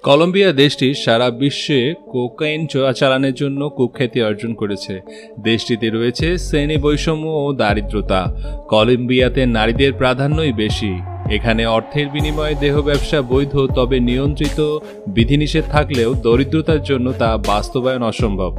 Colombia দেশটি সারা বিশ্বে cocaine চোরাচালানের জন্য কুখ্যাতি অর্জন করেছে। দেশটিতে রয়েছে শ্রেণী বৈষম্য ও দারিদ্রতা। কলম্বিয়াতে নারীদের প্রাধান্যই বেশি। এখানে অর্থের বিনিময়ে দেহ ব্যবসা বৈধ, তবে নিয়ন্ত্রিত বিধিনিষেধ থাকলেও দরিদ্রতার জন্য তা বাস্তবায়ন অসম্ভব।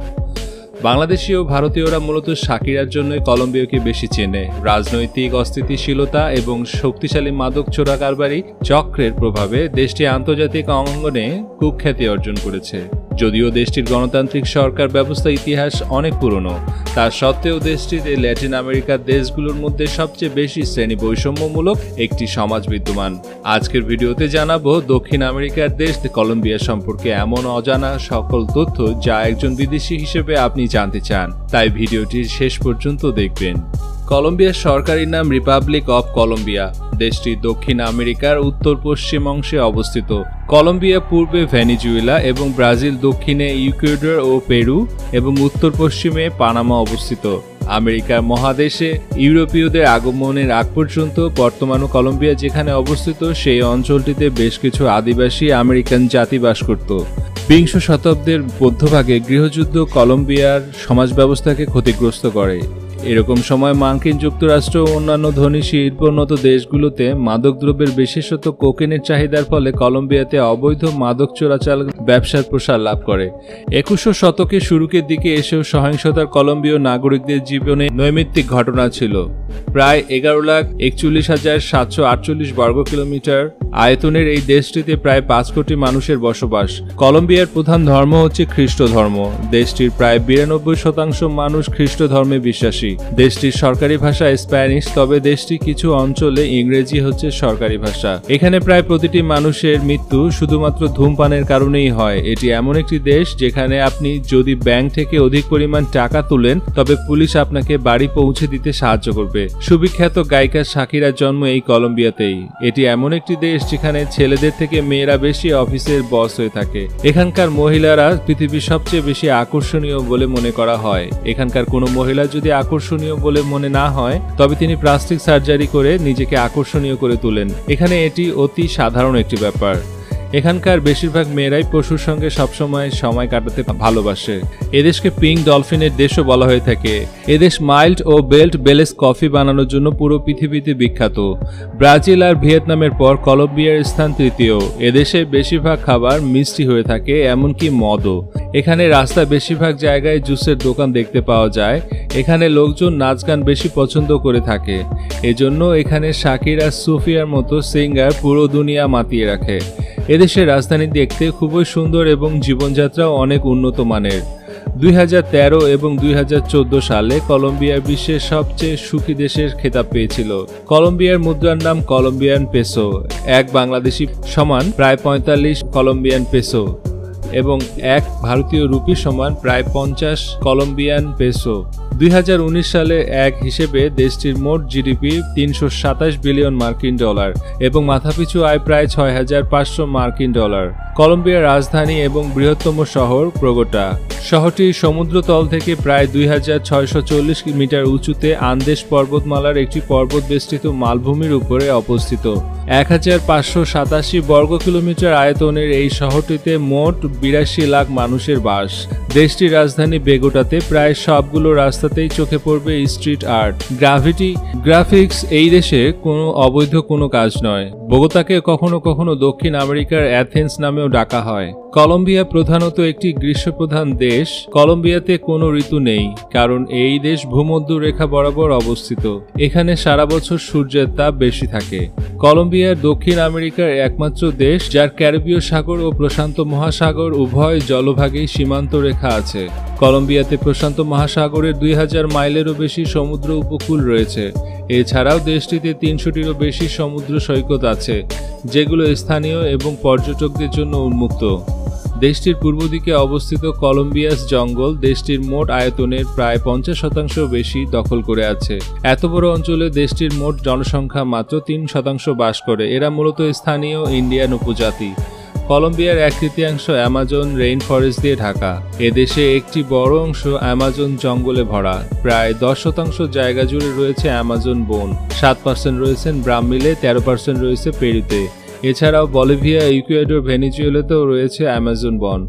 বাংলাদেশি ও ভারতীয়রা মূলত শাকিরার জন্যই কলম্বিয়াকে বেশি চেনে। রাজনৈতিক অস্থিতিশীলতা এবং শক্তিশালী মাদক চোরা কারবারি চক্রের প্রভাবে দেশটি আন্তর্জাতিক অঙ্গনে কুখ্যাতি অর্জন করেছে। যদিও দেশটির গণতান্ত্রিক সরকার ব্যবস্থা ইতিহাস অনেক পুরনো, তা সত্ত্বেও দেশটিতে ল্যাটিন আমেরিকার দেশগুলোর মধ্যে সবচেয়ে বেশি শ্রেণী বৈষম্যমূলক একটি সমাজ বিদ্যমান। আজকের ভিডিওতে জানাবো দক্ষিণ আমেরিকার দেশ কলম্বিয়া সম্পর্কে এমন অজানা সকল তথ্য যা একজন বিদেশি হিসেবে আপনি জানতে চান, তাই ভিডিওটি শেষ পর্যন্ত দেখবেন। কলম্বিয়ার সরকারি নাম রিপাবলিক অব কলম্বিয়া। দেশটি দক্ষিণ আমেরিকার উত্তর পশ্চিম অংশে অবস্থিত। কলম্বিয়া পূর্বে ভেনেজুয়েলা এবং ব্রাজিল, দক্ষিণে ইকুয়েডর ও পেরু এবং উত্তর পশ্চিমে পানামা অবস্থিত। আমেরিকার মহাদেশে ইউরোপীয়দের আগমনের আগ পর্যন্ত বর্তমান কলম্বিয়া যেখানে অবস্থিত, সেই অঞ্চলটিতে বেশ কিছু আদিবাসী আমেরিকান জাতি বাস করত। বিংশ শতাব্দীর মধ্যভাগে গৃহযুদ্ধ কলম্বিয়ার সমাজ ব্যবস্থাকে ক্ষতিগ্রস্ত করে। এরকম সময় মার্কিন যুক্তরাষ্ট্র ও অন্যান্য ধনী শিল্পোন্নত দেশগুলোতে মাদকদ্রব্যের বিশেষত কোকেনের চাহিদার ফলে কলম্বিয়াতে অবৈধ মাদক চোরাচালান ব্যবসার প্রসার লাভ করে। 21 শতকের শুরুর দিকে এসেও সহিংসতার কলম্বীয় নাগরিকদের জীবনে নৈমিত্তিক ঘটনা ছিল। প্রায় 11,41,748 বর্গ কিলোমিটার আয়তনের এই দেশটিতে প্রায় 5 কোটি মানুষের বসবাস। কলম্বিয়ার প্রধান ধর্ম হচ্ছে খ্রিস্ট ধর্ম। দেশটির প্রায় 92% মানুষ খ্রিস্ট ধর্মে বিশ্বাসী। দেশটির সরকারি ভাষা স্প্যানিশ, তবে দেশটির কিছু অঞ্চলে ইংরেজি হচ্ছে সরকারি ভাষা। এখানে প্রায় প্রতিটি মানুষের মৃত্যু শুধুমাত্র ধূমপানের কারণেই হয়। এটি এমন একটি দেশ যেখানে আপনি যদি ব্যাংক থেকে অধিক পরিমাণ টাকা তুলেন, তবে পুলিশ আপনাকে বাড়ি পৌঁছে দিতে সাহায্য করবে। সুবিখ্যাত গায়িকা শাকিরার জন্ম এই কলম্বিয়াতেই। এটি এমন একটি দেশ যেখানে ছেলেদের থেকে মেয়েরা বেশি অফিসের বস হয়ে থাকে। এখানকার মহিলারা পৃথিবীর সবচেয়ে বেশি আকর্ষণীয় বলে মনে করা হয়। এখানকার কোনো মহিলা যদি আকর্ষণীয় বলে মনে না হয়, তবে তিনি প্লাস্টিক সার্জারি করে নিজেকে আকর্ষণীয় করে তোলেন। এখানে এটি অতি সাধারণ একটি ব্যাপার। এখানকার বেশিরভাগ মেয়েরাই পশুর সঙ্গে সবসময় সময় কাটাতে ভালোবাসে। এদেশকে পিঙ্ক ডলফিনের দেশও বলা হয়ে থাকে। এদেশ মাইল্ড ও বেল্ট বেলেস কফি বানানোর জন্য পুরো পৃথিবীতে বিখ্যাত। ব্রাজিল আর ভিয়েতনামের পর কলম্বিয়ার স্থান তৃতীয়। এদেশে বেশিরভাগ খাবার মিষ্টি হয়ে থাকে, এমনকি মদও। এখানে রাস্তায় বেশিরভাগ জায়গায় জুসের দোকান দেখতে পাওয়া যায়। এখানে লোকজন নাচ গান বেশি পছন্দ করে থাকে। এজন্য এখানে শাকিরা, সুফিয়ার মতো সিঙ্গার পুরো দুনিয়া মাতিয়ে রাখে। এদেশের রাজধানী দেখতে খুবই সুন্দর এবং জীবনযাত্রাও অনেক উন্নত মানের। 2013 এবং 2014 সালে কলম্বিয়া বিশ্বের সবচেয়ে সুখী দেশের খেতাব পেয়েছিল। কলম্বিয়ার মুদ্রার নাম কলম্বিয়ান পেসো। এক বাংলাদেশি সমান প্রায় 45 কলম্বিয়ান পেসো এবং এক ভারতীয় রুপি সমান প্রায় 50 কলম্বিয়ান পেসো। 2019 সালে এক হিসেবে দেশটির মোট জিডিপি 327 বিলিয়ন মার্কিন ডলার এবং মাথাপিছু আয় প্রায় 6,500 মার্কিন ডলার। কলম্বিয়ার রাজধানী এবং বৃহত্তম শহর ব্রোগোটা। শহরটি সমুদ্রতল থেকে প্রায় 2,640 মিটার উঁচুতে আন্দেস পর্বতমালার একটি পর্বত বেষ্টিত মালভূমির উপরে অবস্থিত। 1,587 বর্গ কিলোমিটার আয়তনের এই শহরটিতে মোট 82 লাখ মানুষের বাস। দেশটির রাজধানী বেগোটাতে প্রায় সবগুলো রাস্তাতেই চোখে পড়বে স্ট্রিট আর্ট, গ্রাফিক্স। এই দেশে কোনো অবৈধ কোনো কাজ নয়। বোগোতাকে কখনো কখনো দক্ষিণ আমেরিকার অ্যাথেন্স নামেও ডাকা হয়। কলম্বিয়া প্রধানত একটি গ্রীষ্মপ্রধান দেশ। কলম্বিয়াতে কোনো ঋতু নেই, কারণ এই দেশ ভূমধ্য রেখা বরাবর অবস্থিত। এখানে সারা বছর সূর্যের তাপ বেশি থাকে। কলম্বিয়ার দক্ষিণ আমেরিকার একমাত্র দেশ যার ক্যারিবীয় সাগর ও প্রশান্ত মহাসাগর উভয় জলভাগেই সীমান্ত রেখা আছে। কলম্বিয়াতে প্রশান্ত মহাসাগরের 2000 মাইলেরও বেশি সমুদ্র উপকূল রয়েছে। এছাড়াও দেশটিতে 300টিরও বেশি সমুদ্র সৈকত আছে, যেগুলো স্থানীয় এবং পর্যটকদের জন্য উন্মুক্ত। দেশটির পূর্ব দিকে অবস্থিত কলম্বিয়াস জঙ্গল দেশটির মোট আয়তনের প্রায় 50% বেশি দখল করে আছে। এত বড় অঞ্চলে দেশটির মোট জনসংখ্যা মাত্র 3% বাস করে। এরা মূলত স্থানীয় ইন্ডিয়ান উপজাতি। কলম্বিয়ার 1/3 অ্যামাজন রেইন ফরেস্ট দিয়ে ঢাকা। এদেশে একটি বড় অংশ অ্যামাজন জঙ্গলে ভরা। প্রায় 10% জায়গা জুড়ে রয়েছে অ্যামাজন বন। 7% রয়েছে ব্রাজিলে, 13% রয়েছে পেরুতে। এছাড়াও বলিভিয়া, ইকুয়েডর, ভেনেজুয়েলাতেও রয়েছে অ্যামাজন বন।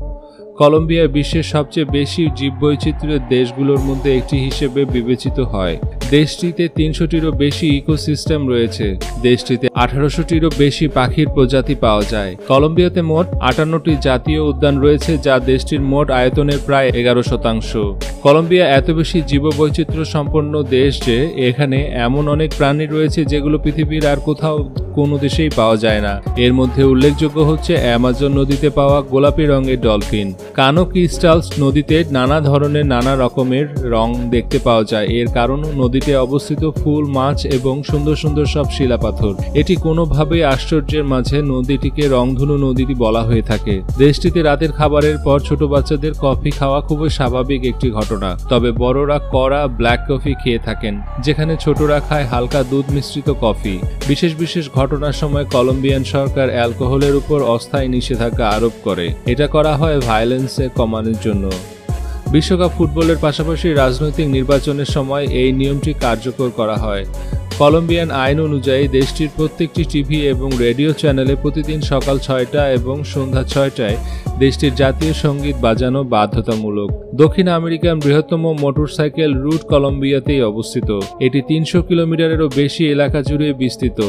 কলম্বিয়া বিশ্বের সবচেয়ে বেশি জীববৈচিত্র্যের দেশগুলোর মধ্যে একটি হিসেবে বিবেচিত হয়। দেশটিতে 300টিরও বেশি ইকোসিস্টেম রয়েছে। দেশটিতে 1800টিরও বেশি পাখির প্রজাতি পাওয়া যায়। কলম্বিয়াতে মোট 58টি জাতীয় উদ্যান রয়েছে, যা দেশটির মোট আয়তনের প্রায় 11%। কলম্বিয়া এত বেশি জীববৈচিত্র্য সম্পন্ন দেশ যে এখানে এমন অনেক প্রাণী রয়েছে যেগুলো পৃথিবীর আর কোথাও কোনো দেশেই পাওয়া যায় না। এর মধ্যে উল্লেখযোগ্য হচ্ছে অ্যামাজন নদীতে পাওয়া গোলাপি রঙের ডলফিন। কানো ক্রিস্টালস নদীতে নানা ধরনের নানা রকমের রং দেখতে পাওয়া যায়। এর কারণ নদীতে অবস্থিত ফুল, মাছ এবং সুন্দর সুন্দর সব শিলাপাথর। এটি কোনোভাবেই আশ্চর্যের মাঝে নদীটিকে রংধনু নদীটি বলা হয়ে থাকে। দেশটিতে রাতের খাবারের পর ছোট বাচ্চাদের কফি খাওয়া খুবই স্বাভাবিক একটি ঘটনা, তবে বড়রা কড়া ব্ল্যাক কফি খেয়ে থাকেন, যেখানে ছোটরা খায় হালকা দুধ মিশ্রিত কফি। বিশেষ বিশেষ ঘটনার সময় কলম্বিয়ান সরকার অ্যালকোহলের উপর অস্থায়ী নিষেধাজ্ঞা আরোপ করে। এটা করা হয় ভায়োলেন্সে কমানোর জন্য। বিশ্বকাপ ফুটবলের পাশাপাশি রাজনৈতিক নির্বাচনের সময় এই নিয়মটি কার্যকর করা হয়। কলম্বিয়ান আইন অনুযায়ী দেশটির প্রত্যেকটি টিভি এবং রেডিও চ্যানেলে প্রতিদিন সকাল 6টা এবং সন্ধ্যা 6টায় দেশটির জাতীয় সঙ্গীত বাজানো বাধ্যতামূলক। দক্ষিণ আমেরিকার বৃহত্তম মোটরসাইকেল রুট কলম্বিয়াতেই অবস্থিত। এটি 300 কিলোমিটারেরও বেশি এলাকা জুড়ে বিস্তৃত।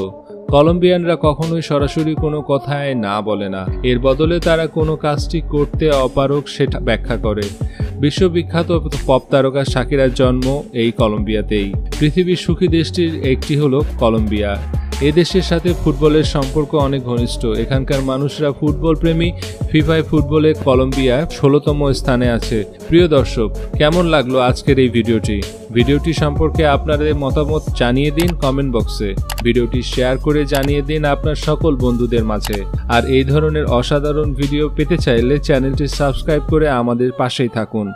কলম্বিয়ানরা কখনোই সরাসরি কোনো কথায় না বলে না। এর বদলে তারা কোনো কাজটি করতে অপারগ সেটা ব্যাখ্যা করে। বিশ্ববিখ্যাত পপ তারকা শাকিরার জন্ম এই কলম্বিয়াতেই। পৃথিবীর সুখী দেশটির একটি হলো কলম্বিয়া। এ দেশের সাথে ফুটবলের সম্পর্ক অনেক ঘনিষ্ঠ। এখানকার মানুষরা ফুটবল প্রেমী। ফিফায় ফুটবলে কলম্বিয়া 16তম স্থানে আছে। প্রিয় দর্শক, কেমন লাগলো আজকের এই ভিডিওটি সম্পর্কে আপনাদের মতামত জানিয়ে দিন কমেন্ট বক্সে। ভিডিওটি শেয়ার করে জানিয়ে দিন আপনার সকল বন্ধুদের মাঝে। আর এই ধরনের অসাধারণ ভিডিও পেতে চাইলে চ্যানেলটি সাবস্ক্রাইব করে আমাদের পাশেই থাকুন।